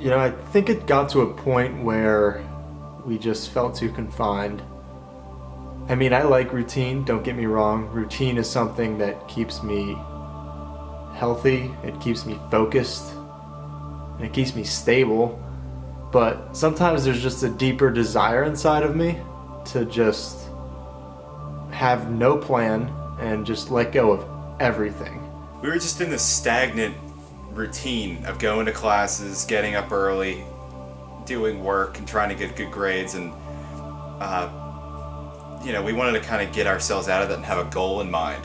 You know, I think it got to a point where we just felt too confined. I mean, I like routine, don't get me wrong. Routine is something that keeps me healthy, it keeps me focused, and it keeps me stable. But sometimes there's just a deeper desire inside of me to just have no plan and just let go of everything. We were just in this stagnant routine of going to classes, getting up early, doing work, and trying to get good grades, and you know, we wanted to kind of get ourselves out of that and have a goal in mind.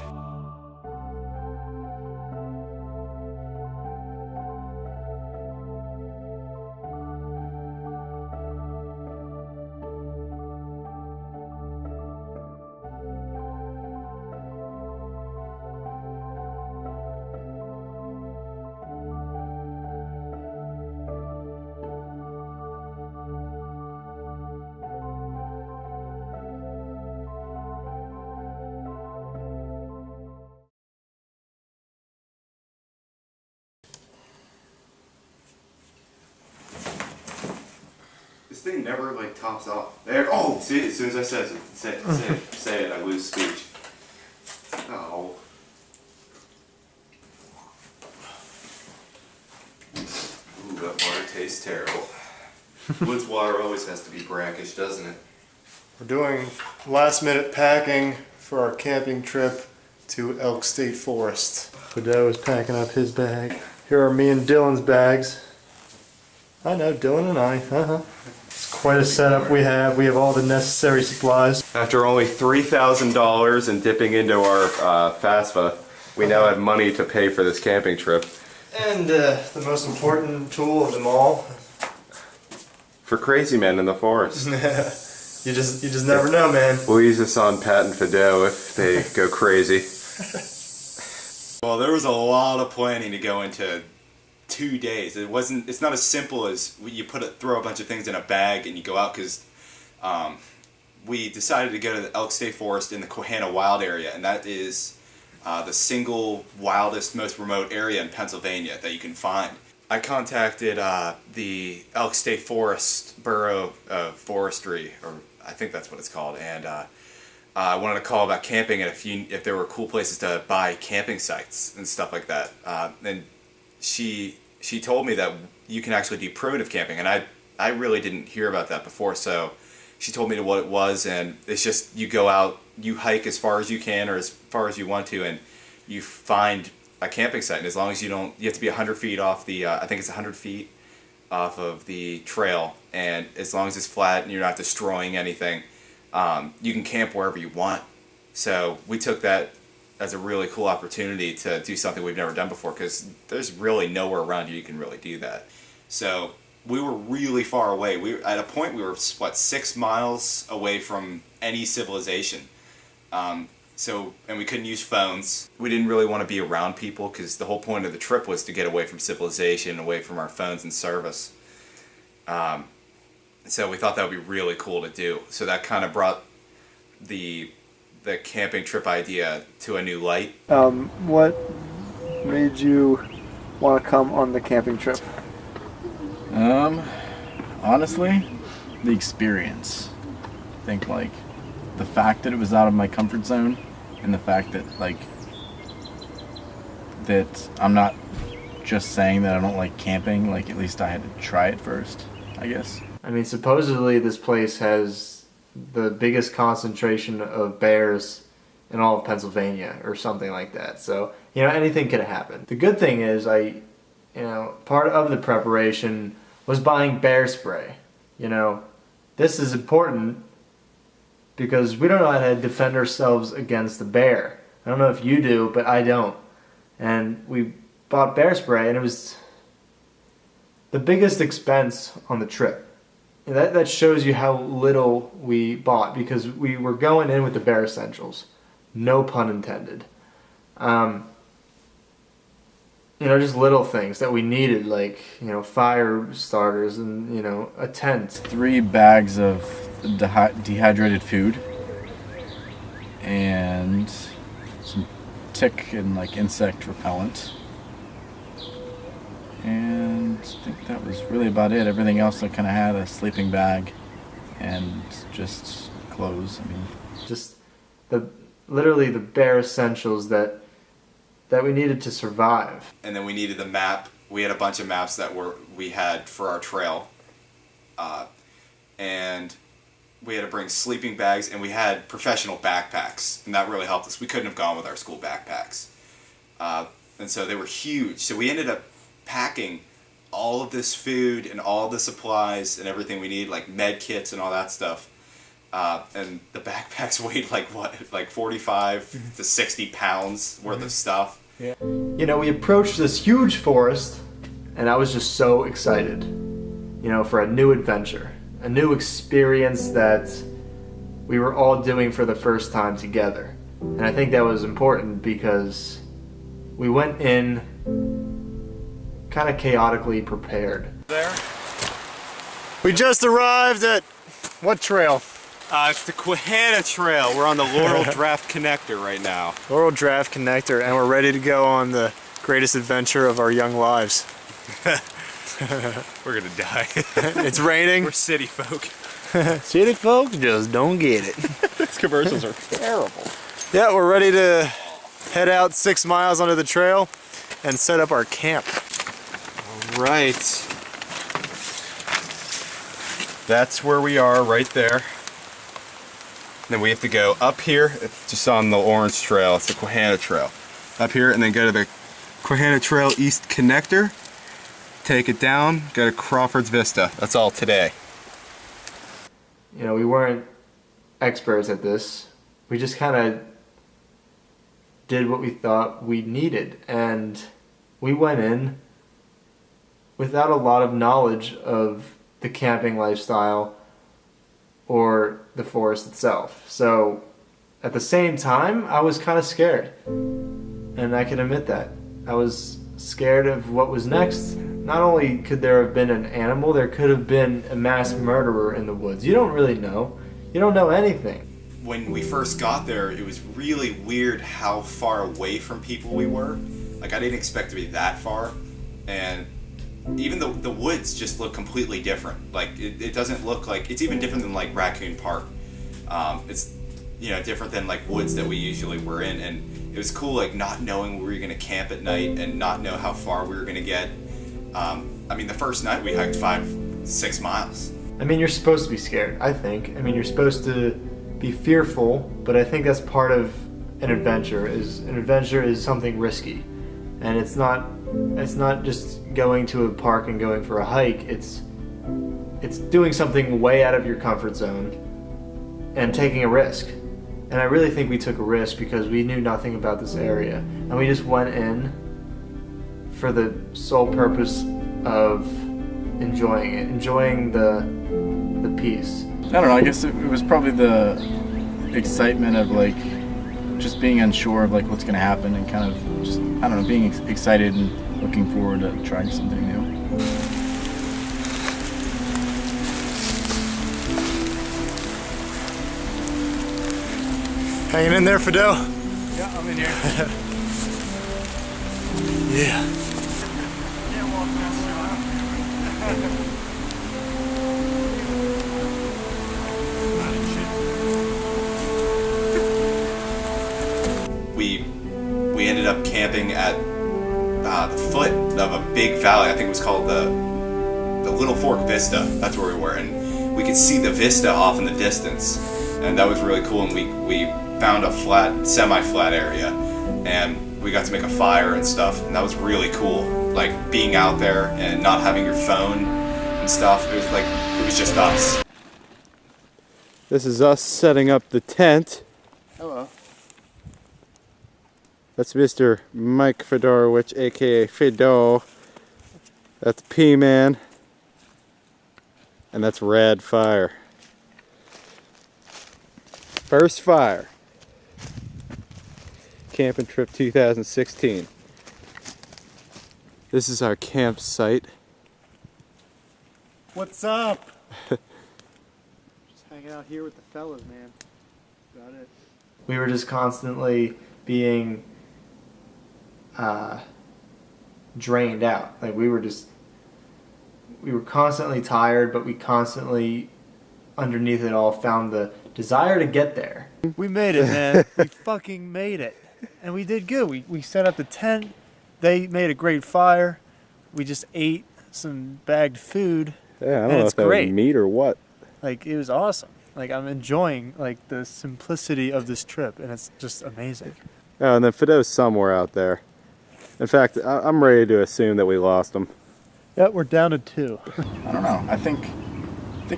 This thing never like tops off. There. Oh, see, as soon as I say it, I lose speech. Oh. Ooh, that water tastes terrible. Woods water always has to be brackish, doesn't it? We're doing last minute packing for our camping trip to Elk State Forest. Fidel is packing up his bag. Here are me and Dylan's bags. I know, Dylan and I. It's quite a setup we have. We have all the necessary supplies. After only $3,000 and dipping into our FAFSA, we now have money to pay for this camping trip. And the most important tool of them all. For crazy men in the forest. You just never know, man. We'll use this on Pat and Fidel if they go crazy. Well, there was a lot of planning to go into 2 days. It's not as simple as you throw a bunch of things in a bag and you go out, because we decided to go to the Elk State Forest in the Quehanna Wild Area, and that is the single wildest, most remote area in Pennsylvania that you can find. I contacted the Elk State Forest Bureau of Forestry, or I think that's what it's called, and I wanted to call about camping and if there were cool places to buy camping sites and stuff like that. And she told me that you can actually do primitive camping, and I really didn't hear about that before, so she told me what it was, and it's just you go out, you hike as far as you can or as far as you want to, and you find a camping site, and as long as you have to be 100 feet off the, I think it's 100 feet off of the trail, and as long as it's flat and you're not destroying anything, you can camp wherever you want. So we took that as a really cool opportunity to do something we've never done before, because there's really nowhere around you can really do that. So we were really far away. At a point we were, what, 6 miles away from any civilization. And we couldn't use phones. We didn't really want to be around people, because the whole point of the trip was to get away from civilization, away from our phones and service. So we thought that would be really cool to do. So that kind of brought the camping trip idea to a new light. What made you want to come on the camping trip? Honestly, the experience. I think, like, the fact that it was out of my comfort zone, and the fact that, like, that I'm not just saying that I don't like camping, like, at least I had to try it first, I guess. I mean, supposedly this place has the biggest concentration of bears in all of Pennsylvania, or something like that. So, you know, anything could happen. The good thing is, part of the preparation was buying bear spray. You know, this is important because we don't know how to defend ourselves against the bear. I don't know if you do, but I don't. And we bought bear spray, and it was the biggest expense on the trip. And that shows you how little we bought, because we were going in with the bare essentials. No pun intended. Just little things that we needed, like, fire starters and, a tent. 3 bags of dehydrated food and some tick and, like, insect repellent. And I think that was really about it. Everything else I kind of had a sleeping bag and just clothes. I mean, Just literally the bare essentials that we needed to survive. And then we needed the map. We had a bunch of maps that we had for our trail. And we had to bring sleeping bags, and we had professional backpacks, and that really helped us. We couldn't have gone with our school backpacks. And so they were huge. So we ended up packing all of this food and all the supplies and everything we need, like med kits and all that stuff. And the backpacks weighed like 45 to 60 pounds worth of stuff. Yeah. You know, we approached this huge forest, and I was just so excited, you know, for a new adventure, a new experience that we were all doing for the first time together. And I think that was important because we went in kind of chaotically prepared. There? We just arrived at what trail? It's the Quehanna Trail. We're on the Laurel Draft Connector right now. Laurel Draft Connector, and we're ready to go on the greatest adventure of our young lives. We're gonna die. It's raining. We're city folk. City folk just don't get it. These commercials are terrible. Yeah, we're ready to head out 6 miles onto the trail and set up our camp. All right. That's where we are, right there. Then we have to go up here, it's just on the orange trail, it's the Quehanna Trail. Up here and then go to the Quehanna Trail East Connector, take it down, go to Crawford's Vista. That's all today. You know, we weren't experts at this. We just kind of did what we thought we needed, and we went in without a lot of knowledge of the camping lifestyle or the forest itself. So at the same time, I was kind of scared, and I can admit that. I was scared of what was next. Not only could there have been an animal, there could have been a mass murderer in the woods. You don't really know. You don't know anything. When we first got there, it was really weird how far away from people we were. Like, I didn't expect to be that far, and even the woods just look completely different. Like, it doesn't look like, it's even different than like Raccoon Park. It's, you know, different than like woods that we usually were in, and it was cool, like, not knowing where we were gonna camp at night and not know how far we were gonna get. I mean, the first night we hiked 5-6 miles. I mean, you're supposed to be scared, I think. I mean, you're supposed to be fearful, but I think that's part of an adventure. An adventure is something risky, and it's not just going to a park and going for a hike. It's doing something way out of your comfort zone and taking a risk. And I really think we took a risk because we knew nothing about this area, and we just went in for the sole purpose of enjoying it, enjoying the peace. I don't know, I guess it was probably the excitement of like just being unsure of like what's going to happen and kind of just, I don't know, being excited and looking forward to trying something new. Hanging in there, Fidel? Yeah, I'm in here. Yeah. Can't walk past We ended up camping at the foot of a big valley. I think it was called the Little Fork Vista. That's where we were, and we could see the vista off in the distance, and that was really cool. And we found a flat, semi-flat area, and we got to make a fire and stuff, and that was really cool. Like, being out there and not having your phone and stuff. It was just us. This is us setting up the tent. Hello. That's Mr. Mike Fedorowicz, aka Fido. That's P-Man. And that's Rad Fire. First fire. Camping trip 2016. This is our campsite. What's up? Just hanging out here with the fellas, man. Got it. We were just constantly being drained out. Like, we were just we were constantly tired, but we constantly, underneath it all, found the desire to get there. We made it, man. We fucking made it. And we did good. We set up the tent. They made a great fire. We just ate some bagged food. Yeah, I don't And know it's if that great. was meat or what. Like, it was awesome. Like, I'm enjoying, like, the simplicity of this trip, and it's just amazing. Oh, and then Fido's somewhere out there. In fact, I'm ready to assume that we lost him. Yeah, we're down to 2. I don't know. I think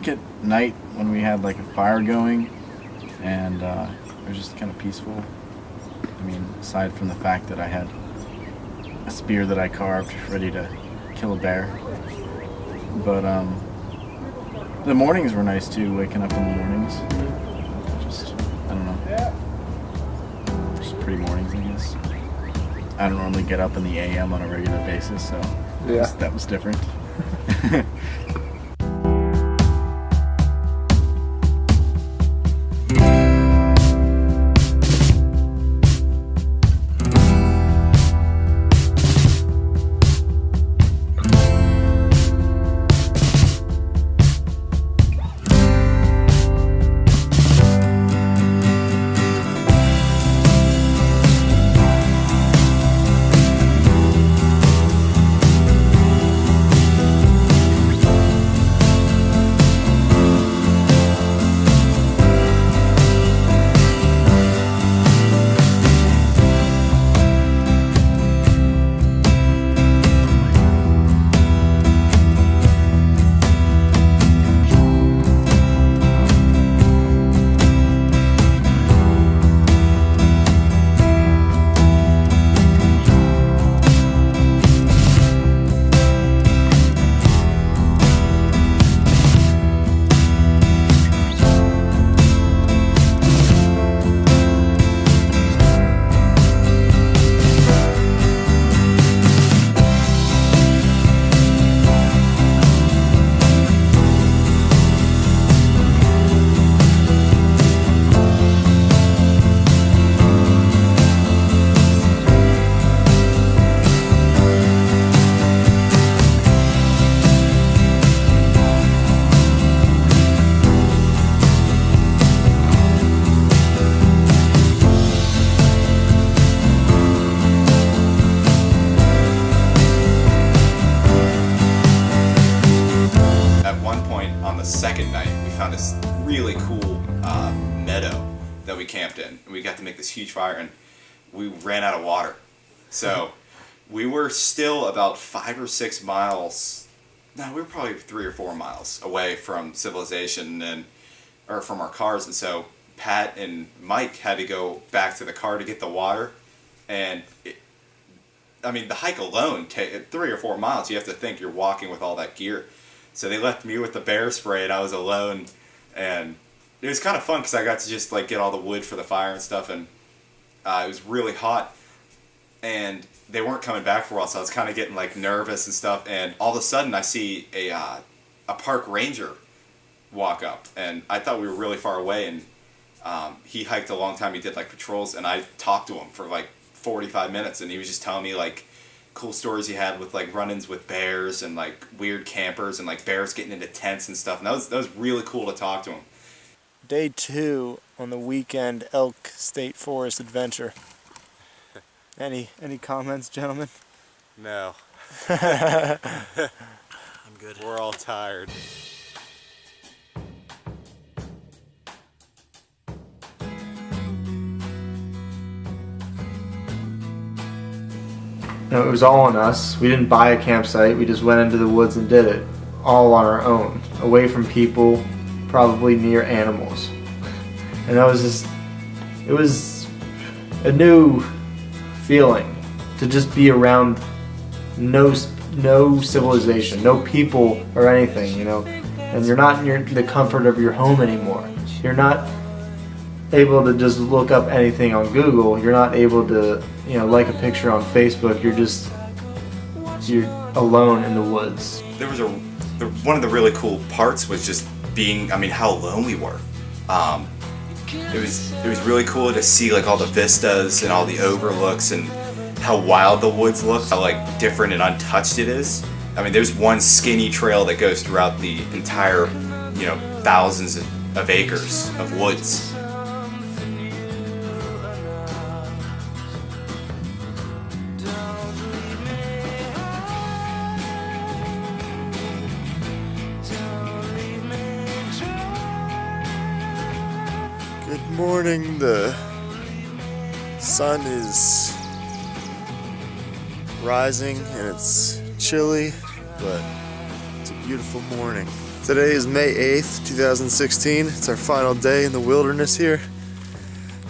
at night when we had like a fire going and it was just kind of peaceful. I mean, aside from the fact that I had a spear that I carved ready to kill a bear. But the mornings were nice too, waking up in the mornings. Just, I don't know. Just pretty mornings, I guess. I don't normally get up in the AM on a regular basis, so that was different. second night, we found this really cool meadow that we camped in, and we got to make this huge fire, and we ran out of water. So we were still about 5 or 6 miles. No, we were probably 3 or 4 miles away from civilization or from our cars, and so Pat and Mike had to go back to the car to get the water, and the hike alone, 3 or 4 miles, you have to think you're walking with all that gear. So they left me with the bear spray, and I was alone, and it was kind of fun because I got to just get all the wood for the fire and stuff, and it was really hot, and they weren't coming back for a while, so I was kind of getting nervous and stuff, and all of a sudden I see a park ranger walk up, and I thought we were really far away, and he hiked a long time. He did patrols, and I talked to him for 45 minutes, and he was just telling me cool stories he had with run-ins with bears and weird campers and bears getting into tents and stuff, and that was really cool to talk to him. Day 2 on the weekend Elk State Forest adventure. Any comments, gentlemen? No. I'm good. We're all tired. No, it was all on us. We didn't buy a campsite. We just went into the woods and did it. All on our own. Away from people, probably near animals. And that was just, it was a new feeling to just be around no civilization, no people or anything, And you're not in the comfort of your home anymore. You're not able to just look up anything on Google. You're not able to, like a picture on Facebook. You're alone in the woods. There was one of the really cool parts was just being, how alone we were. It was really cool to see all the vistas and all the overlooks and how wild the woods look, how different and untouched it is. I mean, there's one skinny trail that goes throughout the entire, you know, thousands of acres of woods. Good morning. The sun is rising and it's chilly, but it's a beautiful morning. Today is May 8th, 2016. It's our final day in the wilderness here.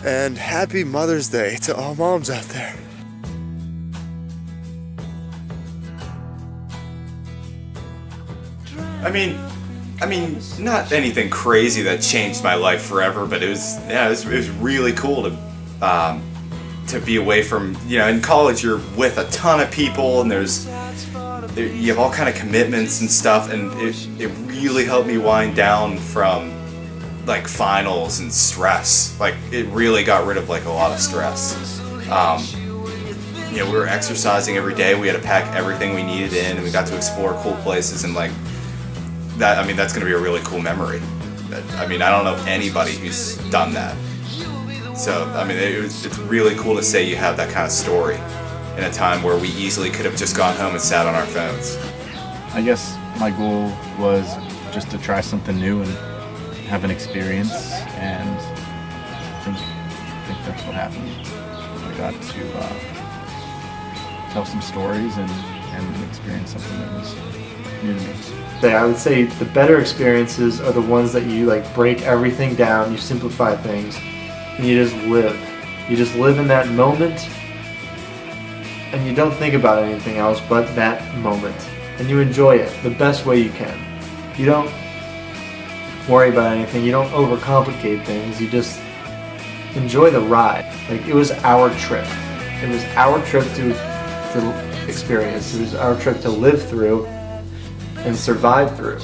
And happy Mother's Day to all moms out there. I mean, not anything crazy that changed my life forever, but it was really cool to be away from, you know, in college you're with a ton of people and you have all kind of commitments and stuff, and it really helped me wind down from like finals and stress. Like it really got rid of like a lot of stress. You know, we were exercising every day. We had to pack everything we needed in, and we got to explore cool places, and like that, I mean, that's going to be a really cool memory. I mean, I don't know anybody who's done that. So, I mean, it's really cool to say you have that kind of story in a time where we easily could have just gone home and sat on our phones. I guess my goal was just to try something new and have an experience, and I think that's what happened. I got to tell some stories and experience something that was new to me. I would say the better experiences are the ones that you like break everything down, you simplify things, and you just live. You just live in that moment, and you don't think about anything else but that moment, and you enjoy it the best way you can. You don't worry about anything, you don't overcomplicate things, you just enjoy the ride. Like, it was our trip. It was our trip to experience. It was our trip to live through and survive through.